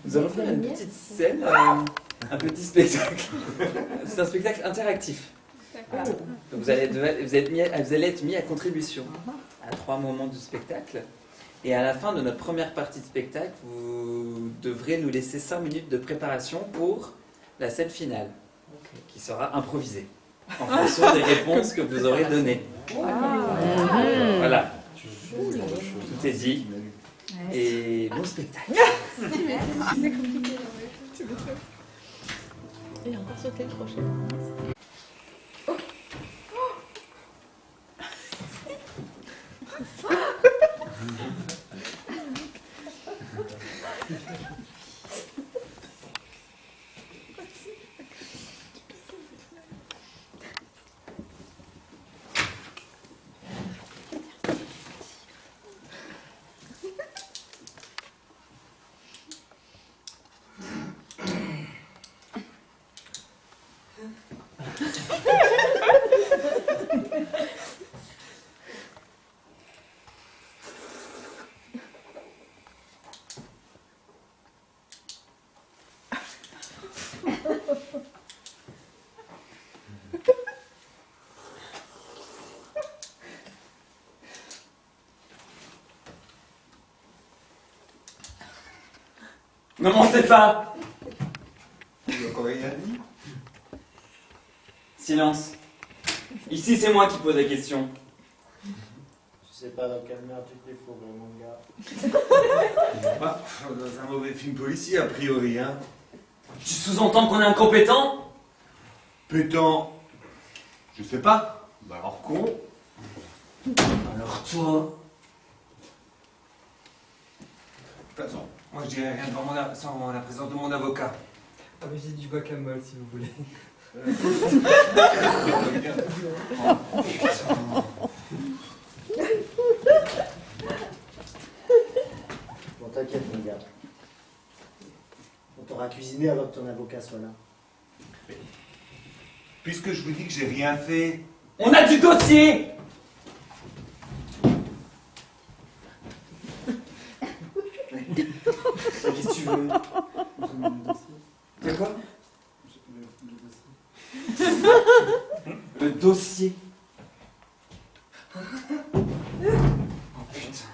Nous allons faire une petite scène, un petit spectacle. C'est un spectacle interactif. Donc vous allez être mis à contribution à 3 moments du spectacle. Et à la fin de notre première partie de spectacle, vous devrez nous laisser 5 minutes de préparation pour la scène finale, qui sera improvisée, en fonction des réponses que vous aurez données. Voilà. Tout est dit. Et bon spectacle. C'est compliqué. Il a encore sauté le crochet. Ne mentez pas! Tu n'as encore rien dit? Silence. Ici, c'est moi qui pose la question. Je sais pas dans quelle merde tu t'es fourré, mon gars. Bah, dans un mauvais film policier, a priori, hein. Tu sous-entends qu'on est incompétent? Pétant. Je sais pas. Bah alors con. Alors toi... De toute façon, moi je dirais rien devant sans la présence de mon avocat. Ah mais j'ai du guacamole si vous voulez. Bon, t'inquiète, mon gars. On t'aura cuisiné avant que ton avocat soit là. Puisque je vous dis que j'ai rien fait. On a du dossier! Qu'est-ce que tu veux? De quoi? Le dossier. Oh putain.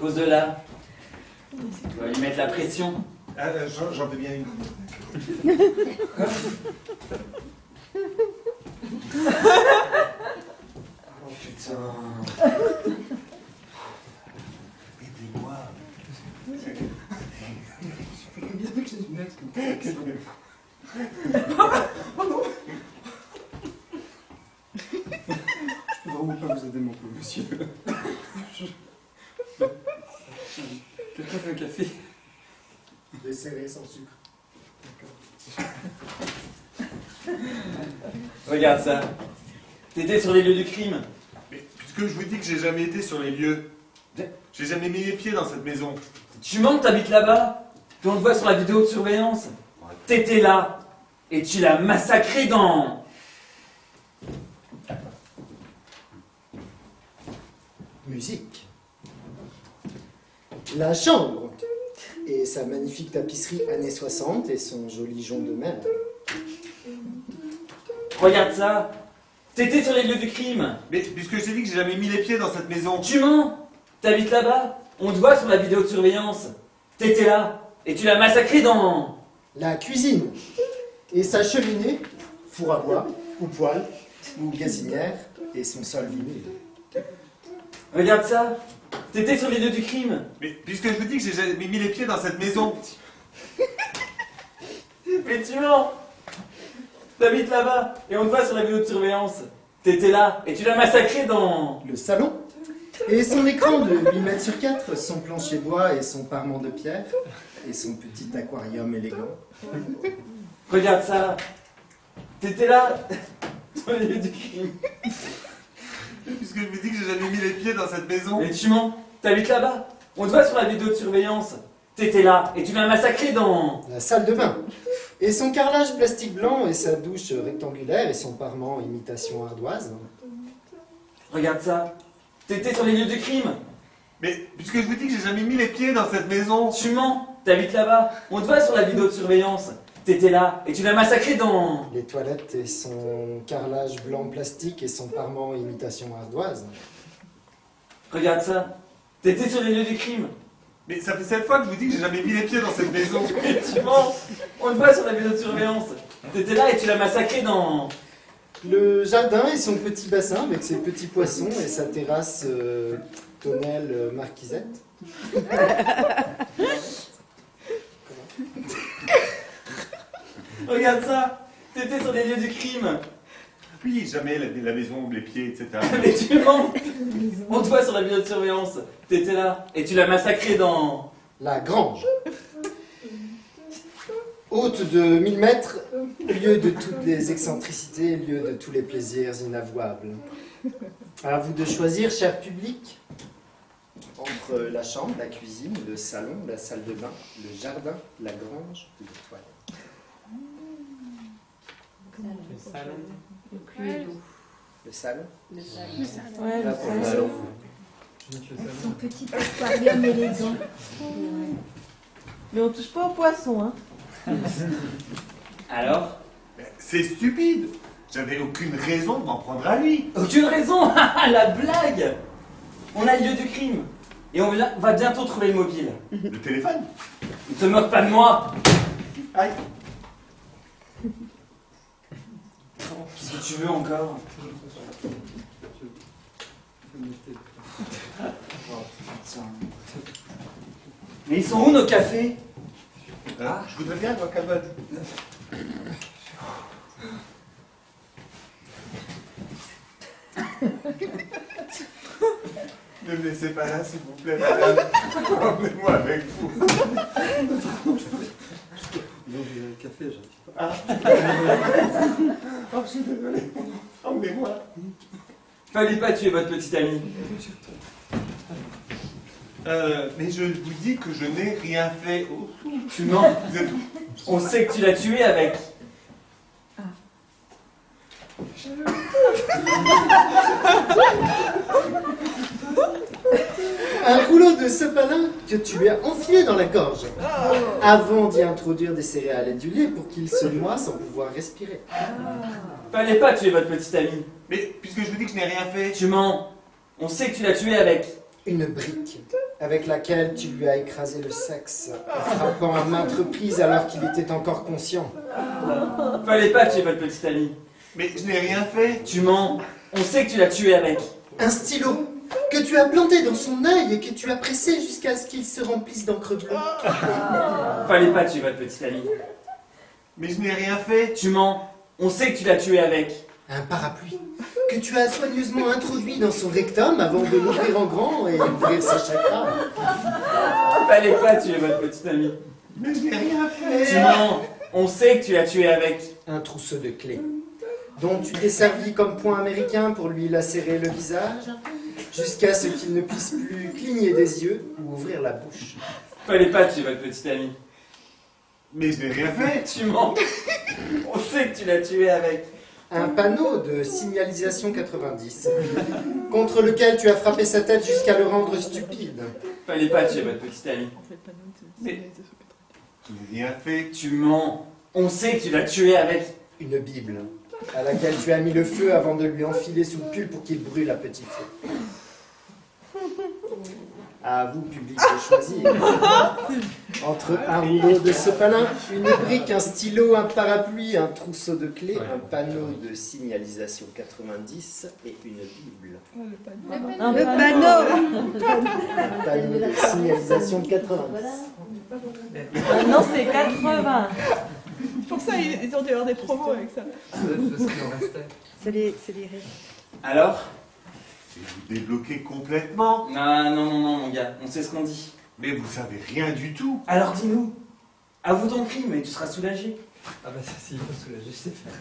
Pose-le là. Tu vas lui mettre la pression. Ah, j'en veux bien une. Oh putain. Aidez-moi. Je peux vraiment pas vous aider mon pauvre monsieur. Quelqu'un fait un café? Des serrés sans sucre. Regarde ça. T'étais sur les lieux du crime. Mais puisque je vous dis que j'ai jamais été sur les lieux. J'ai jamais mis les pieds dans cette maison. Tu mens que t'habites là-bas? Puis on le voit sur la vidéo de surveillance. T'étais là. Et tu l'as massacré dans... Musique. La chambre. Et sa magnifique tapisserie années 60 et son joli jonc de mer. Regarde ça. T'étais sur les lieux du crime. Mais puisque je t'ai dit que j'ai jamais mis les pieds dans cette maison. Tu mens. T'habites là-bas. On te voit sur la vidéo de surveillance. T'étais là. Et tu l'as massacré dans... La cuisine. Et sa cheminée, four à bois, ou poêle, ou gazinière, et son sol vinyle. Regarde ça. T'étais sur les lieux du crime. Mais puisque je vous dis que j'ai jamais mis les pieds dans cette maison. Mais tu mens. T'habites là-bas. Et on te voit sur la vidéo de surveillance. T'étais là. Et tu l'as massacré dans... Le salon. Et son écran de 8 mètres sur 4, son plancher bois et son parement de pierre, et son petit aquarium élégant. Regarde ça. T'étais là. Sur les lieux du crime. Puisque je vous dis que j'ai jamais mis les pieds dans cette maison. Mais tu mens. T'habites là-bas. On te voit sur la vidéo de surveillance. T'étais là. Et tu l'as massacré dans... La salle de bain. Et son carrelage plastique blanc et sa douche rectangulaire et son parement imitation ardoise. Regarde ça. T'étais sur les lieux du crime. Mais puisque je vous dis que j'ai jamais mis les pieds dans cette maison. Tu mens. T'habites là-bas. On te voit sur la vidéo de surveillance. T'étais là et tu l'as massacré dans... Les toilettes et son carrelage blanc plastique et son parement imitation ardoise. Regarde ça. T'étais sur les lieux du crime. Mais ça fait 7 fois que je vous dis que j'ai jamais mis les pieds dans cette maison. Mais tu mens. On te voit sur la vidéo de surveillance. T'étais là et tu l'as massacré dans... Le jardin et son petit bassin avec ses petits poissons et sa terrasse tonnelle marquisette. Regarde ça. T'étais sur les lieux du crime. Oui, jamais la maison, les pieds, etc. Mais tu mens. On te voit sur la vidéo de surveillance. T'étais là et tu l'as massacré dans... La grange. Haute de 1000 mètres, lieu de toutes les excentricités, lieu de tous les plaisirs inavouables. À vous de choisir, cher public, entre la chambre, la cuisine, le salon, la salle de bain, le jardin, la grange ou les toilettes. Le salon. Le salon. Ouais, Là, pour le salon. Je nique le salon. Son petit aquarium élégant. Mais on touche pas aux poissons, hein. Alors? C'est stupide. J'avais aucune raison de m'en prendre à lui. Aucune raison. La blague. On a le lieu du crime. Et on va bientôt trouver le mobile. Le téléphone. Ne te moque pas de moi. Aïe. Qu'est-ce que tu veux encore? Mais ils sont où nos cafés? Ah, je voudrais bien guacamole. Ne me laissez pas là, s'il vous plaît, madame. Emmenez-moi avec vous. Non, j'ai un café, j'arrive pas. Ah. Oh, je suis désolé. Emmenez-moi. Fallait pas tuer votre petite amie. Mais je vous dis que je n'ai rien fait. Oh, Tu mens. vous êtes où? On sait que tu l'as tué avec... Un rouleau de sopalin que tu lui as enfilé dans la gorge avant d'y introduire des céréales et du lait pour qu'il se noie sans pouvoir respirer. Fallait pas tuer votre petite amie. Mais puisque je vous dis que je n'ai rien fait. Tu mens. On sait que tu l'as tué avec... Une brique avec laquelle tu lui as écrasé le sexe en frappant à maintes reprises alors qu'il était encore conscient. Fallait pas tuer votre petite amie. Mais je n'ai rien fait. Tu mens. On sait que tu l'as tué avec... Un stylo que tu as planté dans son œil et que tu as pressé jusqu'à ce qu'il se remplisse d'encre bleue. Fallait pas tuer votre petite amie. Mais je n'ai rien fait. Tu mens. On sait que tu l'as tué avec... Un parapluie que tu as soigneusement introduit dans son rectum avant de l'ouvrir en grand et ouvrir ses chakras. Fallait pas tuer votre petite amie. Mais je n'ai rien fait. Tu mens. On sait que tu l'as tué avec... Un trousseau de clés dont tu t'es servi comme point américain pour lui lacérer le visage jusqu'à ce qu'il ne puisse plus cligner des yeux ou ouvrir la bouche. Fallait pas tuer votre petite amie. Mais je n'ai rien fait. Tu mens. On sait que tu l'as tué avec... Un panneau de signalisation 90 contre lequel tu as frappé sa tête jusqu'à le rendre stupide. Fallait pas tuer votre petite amie. Mais je n'ai rien fait. Tu mens. On sait que tu l'as tué avec... Une Bible à laquelle tu as mis le feu avant de lui enfiler sous le pull pour qu'il brûle à petit feu. À vous, public, de choisir. Entre un rouleau de sopalin, une brique, un stylo, un parapluie, un trousseau de clés, un panneau de signalisation 90 et une Bible. Le panneau. Un panneau de signalisation 90. Ah non, c'est 80. Pour ça, ils ont dû avoir des promos avec ça. C'est ce qu'il en restait. C'est les restes. Alors? Et vous débloquez complètement. Non, mon gars. On sait ce qu'on dit. Mais vous savez rien du tout. Alors dis-nous. Avoue ton crime et tu seras soulagé. Ah bah ça, s'il faut soulager, je sais faire.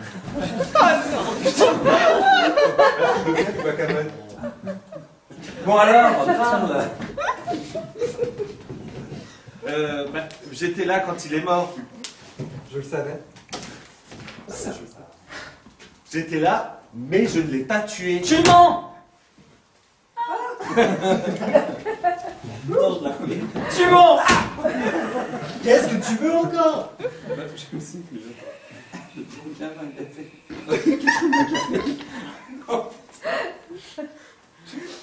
Je veux bien du guacamole. Bon alors, parle. J'étais là quand il est mort. Je le savais. J'étais là, mais je ne l'ai pas tué. Tu mens. Non, je la remets. Tu mens. Qu'est-ce que tu veux encore? Je me suis dit que je vais bien faire un café. Oh,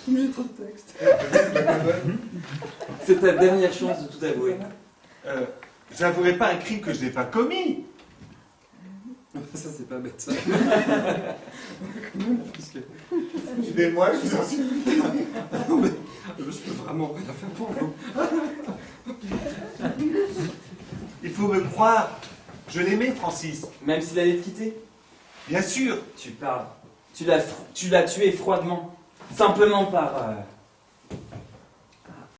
j'ai trop de texte. C'est ta dernière chance de tout avouer. J'avouerai pas un crime que je n'ai pas commis. Ça, c'est pas bête, ça. Parce que Mais moi, je vous en supplie. je peux vraiment rien faire pour vous. Il faut me croire. Je l'aimais, Francis. Même s'il allait te quitter. Bien sûr. Tu parles. Tu l'as tué froidement. Simplement par